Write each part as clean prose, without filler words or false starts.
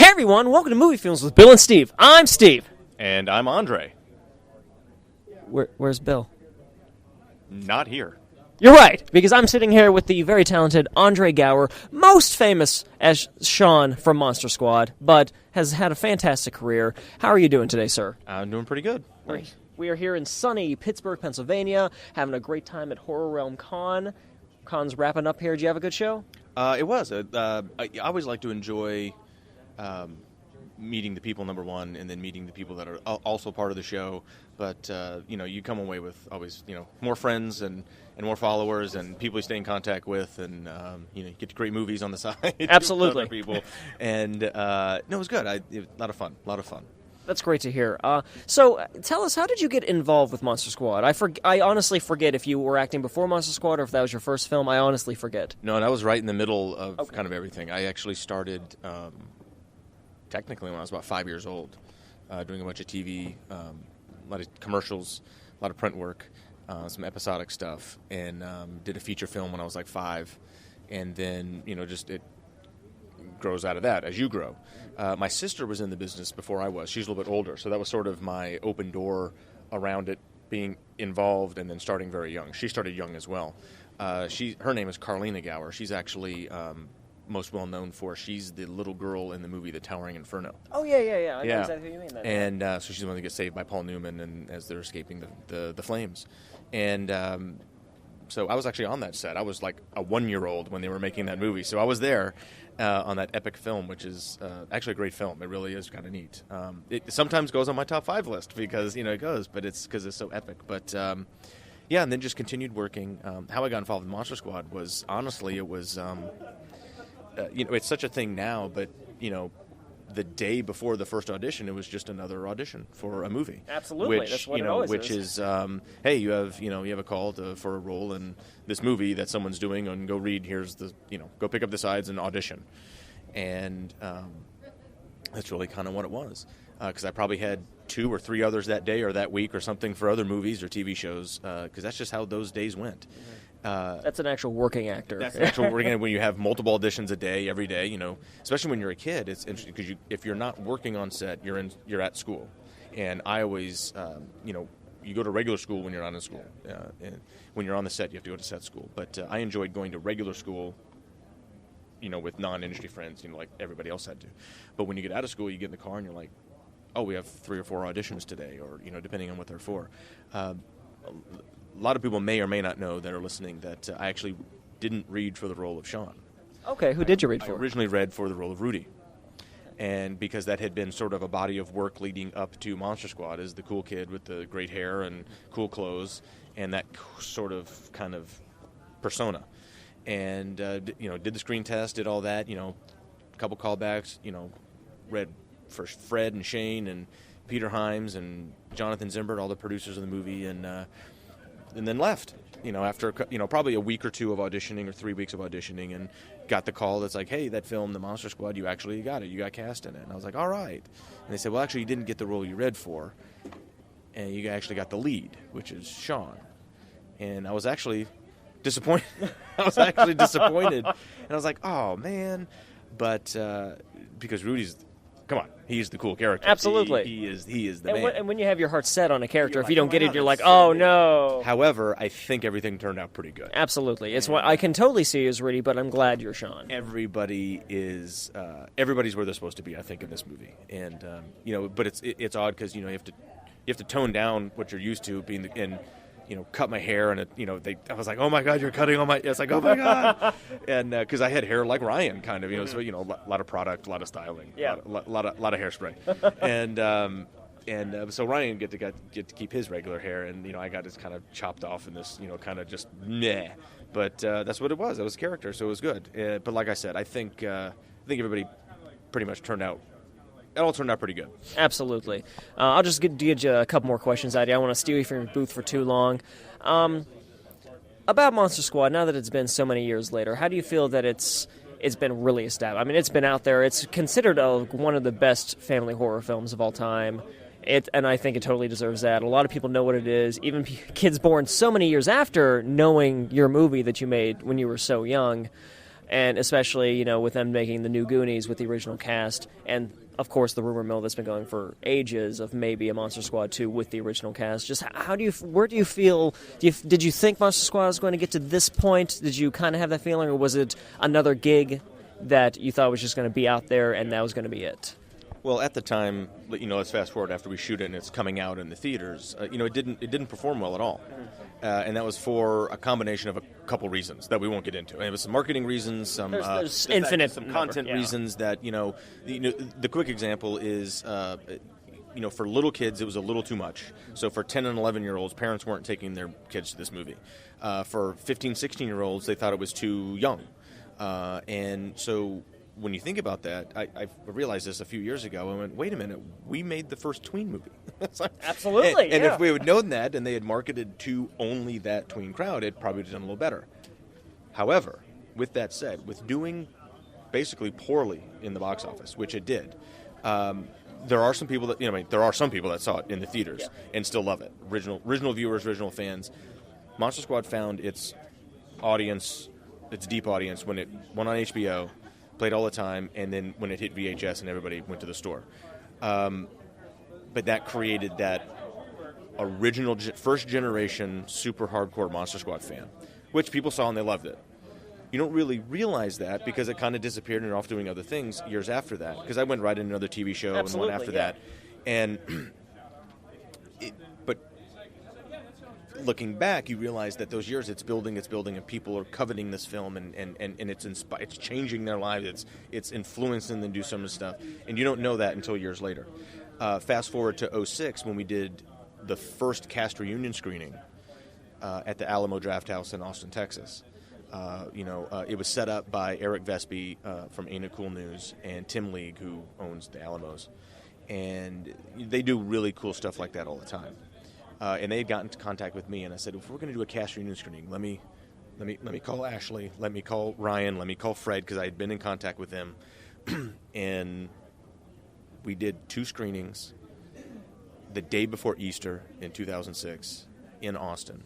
Hey everyone, welcome to Movie Films with Bill and Steve. I'm Steve. And I'm Andre. Where's Bill? Not here. You're right, because I'm sitting here with the very talented Andre Gower, most famous as Sean from Monster Squad, but has had a fantastic career. How are you doing today, sir? I'm doing pretty good. Thanks. We are here in sunny Pittsburgh, Pennsylvania, having a great time at Horror Realm Con. Con's wrapping up here. Did you have a good show? It was. I always like to enjoy meeting the people, number one, and then meeting the people that are also part of the show. But, you come away with always, more friends and more followers and people you stay in contact with. And, you get great movies on the side. Absolutely. With other people. And, no, it was good. It was a lot of fun. That's great to hear. So, tell us, how did you get involved with Monster Squad? I honestly forget if you were acting before Monster Squad or if that was your first film. I honestly forget. No, and I was right in the middle of kind of everything. I actually started, technically, when I was about 5 years old, doing a bunch of TV, a lot of commercials, a lot of print work, some episodic stuff, and did a feature film when I was like 5. And then, it grows out of that as you grow. My sister was in the business before I was. She's a little bit older, so that was sort of my open door around it, being involved and then starting very young. She started young as well. Her name is Carlina Gower. She's actually most well known for, she's the little girl in the movie The Towering Inferno. Oh, yeah. I know exactly who you mean. That. And so she's the one that gets saved by Paul Newman and as they're escaping the flames. And so I was actually on that set. I was like a 1-year-old when they were making that movie. So I was there on that epic film, which is actually a great film. It really is kind of neat. It sometimes goes on my top 5 list because, it goes, but it's because it's so epic. But, yeah, and then just continued working. How I got involved in Monster Squad was, honestly, it was, it's such a thing now, but, the day before the first audition, it was just another audition for a movie. Absolutely, that's what it always which is. Hey, you have a call for a role in this movie that someone's doing, and go read. Here's the, go pick up the sides and audition, and that's really kind of what it was. Because I probably had 2 or 3 others that day or that week or something for other movies or TV shows. Because that's just how those days went. That's an actual working actor. That's an actual working when you have multiple auditions a day, every day. Especially when you're a kid, it's interesting because if you're not working on set, you're at school, and I always, you go to regular school when you're not in school, and when you're on the set, you have to go to set school. But I enjoyed going to regular school, with non-industry friends, like everybody else had to. But when you get out of school, you get in the car and you're like, oh, we have 3 or 4 auditions today, or depending on what they're for. A lot of people may or may not know that are listening that I actually didn't read for the role of Sean. Okay, who did you read for? I originally read for the role of Rudy. And because that had been sort of a body of work leading up to Monster Squad as the cool kid with the great hair and cool clothes and that sort of kind of persona. And, did the screen test, did all that, a couple callbacks, read for Fred and Shane and Peter Hyams and Jonathan Zimbert, all the producers of the movie, and then left, after, probably a week or 2 of auditioning or 3 weeks of auditioning, and got the call that's like, hey, that film, The Monster Squad, you actually got it. You got cast in it. And I was like, all right. And they said, well, actually, you didn't get the role you read for, and you actually got the lead, which is Sean. And I was actually disappointed. And I was like, oh, man. But because Rudy's... Come on, he's the cool character. Absolutely. He is the man. And when you have your heart set on a character, if you don't get it, you're like, oh, no. However, I think everything turned out pretty good. Absolutely. It's what I can totally see you as Rudy, but I'm glad you're Sean. Everybody is, everybody's where they're supposed to be, I think, in this movie. And, but it's odd because, you have to tone down what you're used to being cut my hair, and I was like, oh my God, you're cutting all my. It's like, oh my God, and because I had hair like Ryan, kind of, so a lot of product, a lot of styling, a lot of hairspray, and so Ryan get to keep his regular hair, and I got this kind of chopped off in this, kind of just meh, but that's what it was. It was a character, so it was good. But like I said, I think everybody pretty much turned out. It all turned out pretty good. Absolutely. I'll just get you a couple more questions out. I don't want to steal you from your booth for too long. About Monster Squad, now that it's been so many years later, how do you feel that it's been really established? I mean, it's been out there. It's considered one of the best family horror films of all time. And I think it totally deserves that. A lot of people know what it is. Even kids born so many years after knowing your movie that you made when you were so young. And especially, with them making the new Goonies with the original cast, and of course the rumor mill that's been going for ages of maybe a Monster Squad 2 with the original cast. Just where do you feel? Did you think Monster Squad was going to get to this point? Did you kind of have that feeling, or was it another gig that you thought was just going to be out there and that was going to be it? Well, at the time, let's fast forward after we shoot it and it's coming out in the theaters. It didn't perform well at all, and that was for a combination of a couple reasons that we won't get into. It was some marketing reasons, some there's infinite some content reasons that the quick example is. For little kids, it was a little too much. So for 10 and 11-year-olds, parents weren't taking their kids to this movie. For 15, 16-year-olds, they thought it was too young. And so when you think about that, I realized this a few years ago. I went, wait a minute, we made the first tween movie. Absolutely, and if we had known that and they had marketed to only that tween crowd, it probably would have done a little better. However, with that said, with doing basically poorly in the box office, which it did, there are some people that saw it in the theaters and still love it. Original viewers, original fans. Monster Squad found its audience, its deep audience, when it went on HBO, played all the time, and then when it hit VHS and everybody went to the store. But that created that original, first generation, super hardcore Monster Squad fan, which people saw and they loved it. You don't really realize that because it kind of disappeared and you're off doing other things years after that. Because I went right into another TV show and one after that. And but looking back, you realize that those years it's building, and people are coveting this film, and it's changing their lives. It's influencing them to do some of the stuff, and you don't know that until years later. Fast forward to 2006 when we did the first cast reunion screening at the Alamo Drafthouse in Austin, Texas. It was set up by Eric Vespi from Ain't It Cool News and Tim League, who owns the Alamos, and they do really cool stuff like that all the time. And they had gotten into contact with me, and I said, if we're going to do a cast reunion screening, let me call Ashley, let me call Ryan, let me call Fred, because I had been in contact with them, and we did 2 screenings the day before Easter in 2006 in Austin,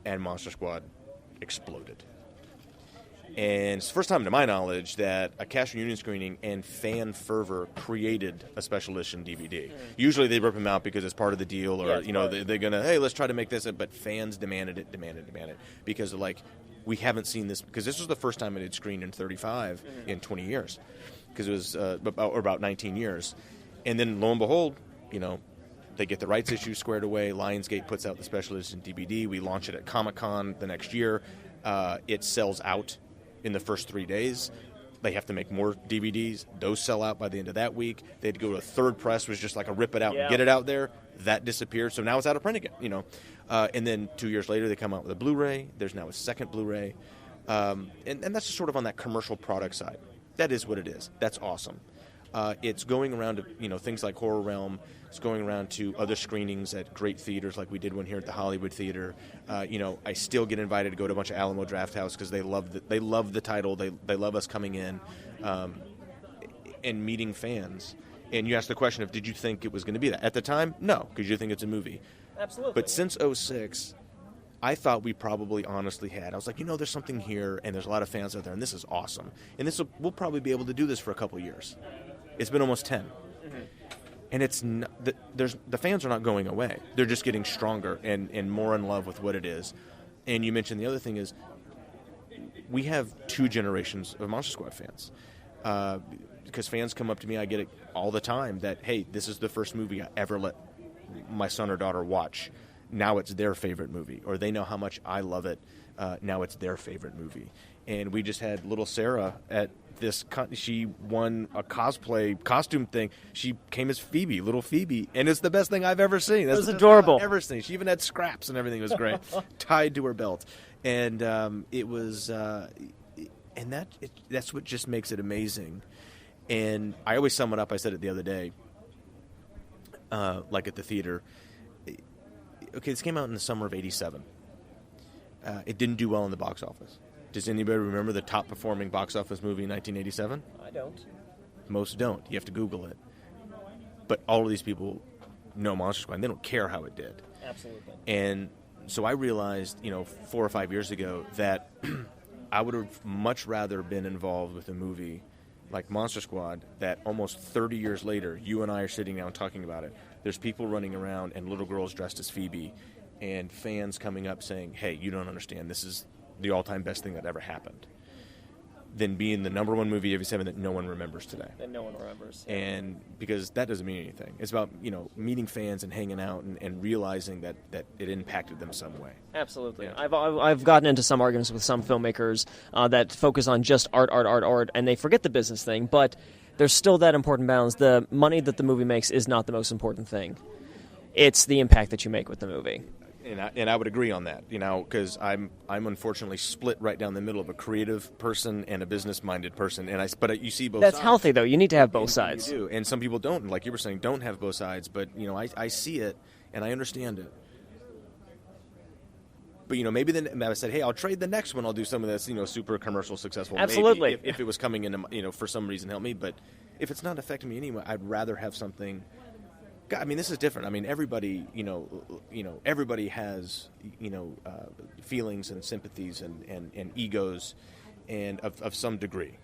and Monster Squad exploded. And it's the first time, to my knowledge, that a cast reunion screening and fan fervor created a special edition DVD. Usually they rip them out because it's part of the deal, or they're gonna, hey, let's try to make this. But fans demanded it because they're like, we haven't seen this, because this was the first time it had screened in 35 in 20 years, because it was about 19 years, and then lo and behold, they get the rights issue squared away. Lionsgate puts out the special edition DVD. We launch it at Comic-Con the next year. It sells out in the first 3 days. They have to make more DVDs. Those sell out by the end of that week. They had to go to a third press, was just like a rip it out and get it out there. That disappeared. So now it's out of print again, And then 2 years later, they come out with a Blu-ray. There's now a second Blu-ray. And that's just sort of on that commercial product side. That is what it is. That's awesome. It's going around to, things like Horror Realm. It's going around to other screenings at great theaters, like we did one here at the Hollywood Theater. I still get invited to go to a bunch of Alamo Drafthouse because they love the title. They love us coming in and meeting fans. And you asked the question of, did you think it was going to be that? At the time, no, because you think it's a movie. Absolutely. But since 2006, I thought we probably honestly had. I was like, there's something here, and there's a lot of fans out there, and this is awesome. And we'll probably be able to do this for a couple years. It's been almost 10. Mm-hmm. And it's not, the fans are not going away. They're just getting stronger and more in love with what it is. And you mentioned the other thing is we have 2 generations of Monster Squad fans. Because fans come up to me, I get it all the time, that, hey, this is the first movie I ever let my son or daughter watch. Now it's their favorite movie. Or they know how much I love it. Now it's their favorite movie. And we just had little Sarah at this. She won a costume thing. She came as Phoebe, little Phoebe, and it's the best thing I've ever seen. That's it was adorable. I've ever seen. She even had scraps and everything. It was great, tied to her belt, and it was, and that's what just makes it amazing. And I always sum it up. I said it the other day, like at the theater. Okay, this came out in the summer of '87. It didn't do well in the box office. Does anybody remember the top-performing box office movie in 1987? I don't. Most don't. You have to Google it. But all of these people know Monster Squad, and they don't care how it did. Absolutely. And so I realized, 4 or 5 years ago that I would have much rather been involved with a movie like Monster Squad that almost 30 years later, you and I are sitting down talking about it. There's people running around and little girls dressed as Phoebe and fans coming up saying, hey, you don't understand. This is the all-time best thing that ever happened. Than being the number one movie of '87 that no one remembers today. That no one remembers. And because that doesn't mean anything. It's about, meeting fans and hanging out and realizing that it impacted them some way. Absolutely. Yeah. I've gotten into some arguments with some filmmakers that focus on just art, and they forget the business thing, but there's still that important balance. The money that the movie makes is not the most important thing. It's the impact that you make with the movie. And I would agree on that, because I'm unfortunately split right down the middle of a creative person and a business-minded person, but you see both sides. That's healthy, though. You need to have both sides. You do, and some people don't, like you were saying, don't have both sides. But I see it and I understand it. But maybe then I said, hey, I'll trade the next one. I'll do some of this, super commercial successful. Absolutely. Maybe if it was coming into, for some reason, help me. But if it's not affecting me anyway, I'd rather have something. God, this is different. Everybody, everybody has, feelings and sympathies and egos, and of some degree.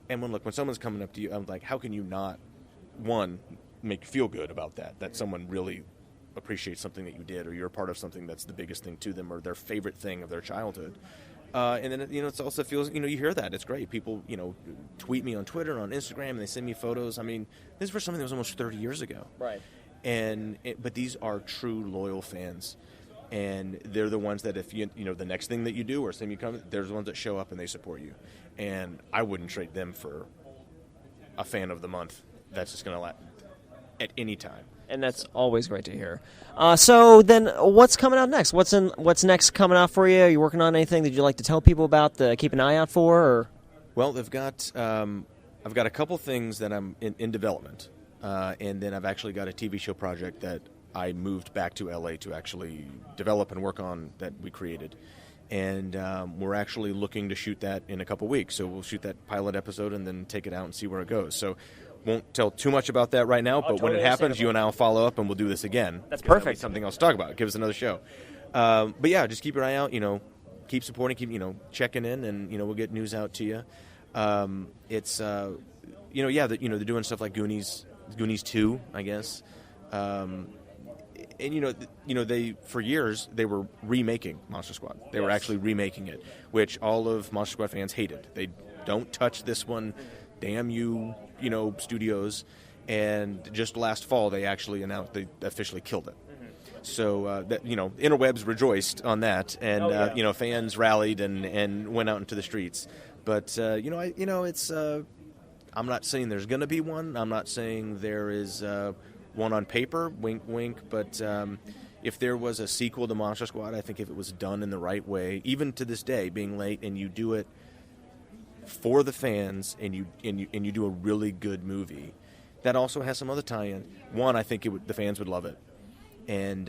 And when someone's coming up to you, I'm like, how can you not, one, make you feel good about that someone really appreciates something that you did, or you're a part of something that's the biggest thing to them, or their favorite thing of their childhood. And then, it also feels, you hear that. It's great. People, tweet me on Twitter, on Instagram, and they send me photos. This is for something that was almost 30 years ago. Right. But these are true, loyal fans. And they're the ones that if the next thing that you do or thing you come, they're the ones that show up and they support you. And I wouldn't trade them for a fan of the month that's just going to last at any time. And that's always great to hear. So then, what's coming out next? What's next coming out for you? Are you working on anything that you'd like to tell people about? Keep an eye out for? Or? Well, I've got a couple things that I'm in development, and then I've actually got a TV show project that I moved back to LA to actually develop and work on that we created. And we're actually looking to shoot that in a couple weeks. So we'll shoot that pilot episode and then take it out and see where it goes. So won't tell too much about that right now, but totally when it happens, you and I will follow up and we'll do this again. That's perfect. Something else to talk about. Give us another show. But yeah, just keep your eye out. Keep supporting, keep checking in, and we'll get news out to you. It's they're doing stuff like Goonies 2, I guess. And they for years they were remaking Monster Squad. They were actually remaking it, which all of Monster Squad fans hated. They don't touch this one. Damn you, studios. And just last fall, they actually announced they officially killed it. So, interwebs rejoiced on that, and fans rallied and went out into the streets. But it's. I'm not saying there's going to be one. I'm not saying there is one on paper. Wink, wink. But if there was a sequel to Monster Squad, I think if it was done in the right way, even to this day, being late, and you do it for the fans, and you do a really good movie that also has some other tie-in. One, I think the fans would love it, and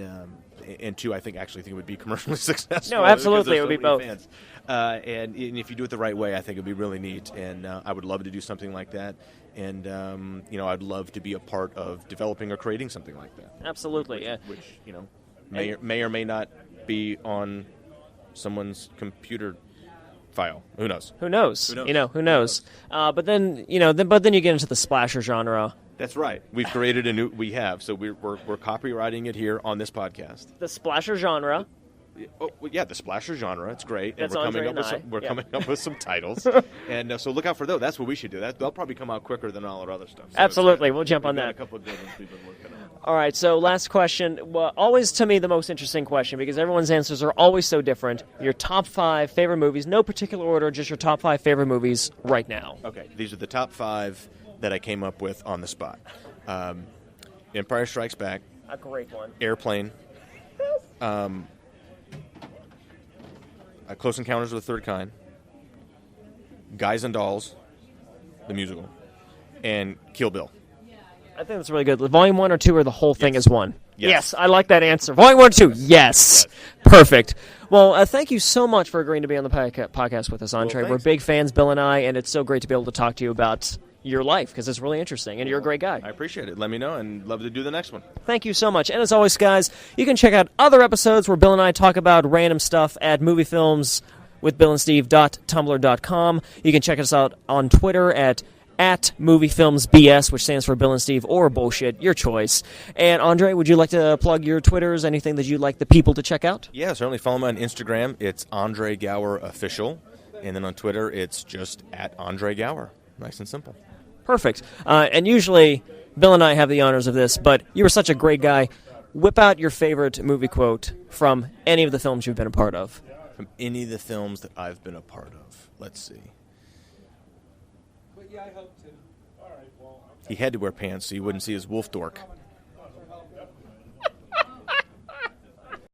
two, I think it would be commercially successful. No, absolutely, it would be both. Fans. And if you do it the right way, I think it would be really neat, and I would love to do something like that. And I'd love to be a part of developing or creating something like that. Absolutely, Which may or may not be on someone's computer file. Who knows? Who knows? Who knows? But then you get into the splasher genre. That's right. We've created a new. We have. So we're copywriting it here on this podcast. The splasher genre. Oh, well, yeah, the splasher genre. It's great. That's and we're coming up with some titles. And so look out for those. That's what we should do. They'll probably come out quicker than all our other stuff. So absolutely. We'll jump on that. A couple of good ones we've been working on. All right, so last question. Well, always, to me, the most interesting question, because everyone's answers are always so different. Your top 5 favorite movies, no particular order, just your top 5 favorite movies right now. Okay, these are the top 5 that I came up with on the spot. Empire Strikes Back. A great one. Airplane. Close Encounters of the Third Kind. Guys and Dolls, the musical. And Kill Bill. I think that's really good. Volume 1 or 2 or the whole thing is one? Yes. I like that answer. Volume 1 or 2, yes. Perfect. Well, thank you so much for agreeing to be on the podcast with us, Andre. We're big fans, Bill and I, and it's so great to be able to talk to you about your life, because it's really interesting, and you're a great guy. I appreciate it. Let me know, and love to do the next one. Thank you so much. And as always, guys, you can check out other episodes where Bill and I talk about random stuff at Movie Films withbillandsteve.tumblr.com. You can check us out on Twitter at @moviefilmsbs, which stands for Bill and Steve or bullshit, your choice. And Andre, would you like to plug your Twitters, anything that you'd like the people to check out? Yeah, certainly follow me on Instagram. It's Andre Gower Official. And then on Twitter, it's just @Andre Gower. Nice and simple. Perfect. And usually, Bill and I have the honors of this, but you were such a great guy. Whip out your favorite movie quote from any of the films you've been a part of. From any of the films that I've been a part of. Let's see. But yeah, I hope to. All right, well. He had to wear pants so you wouldn't see his wolf dork.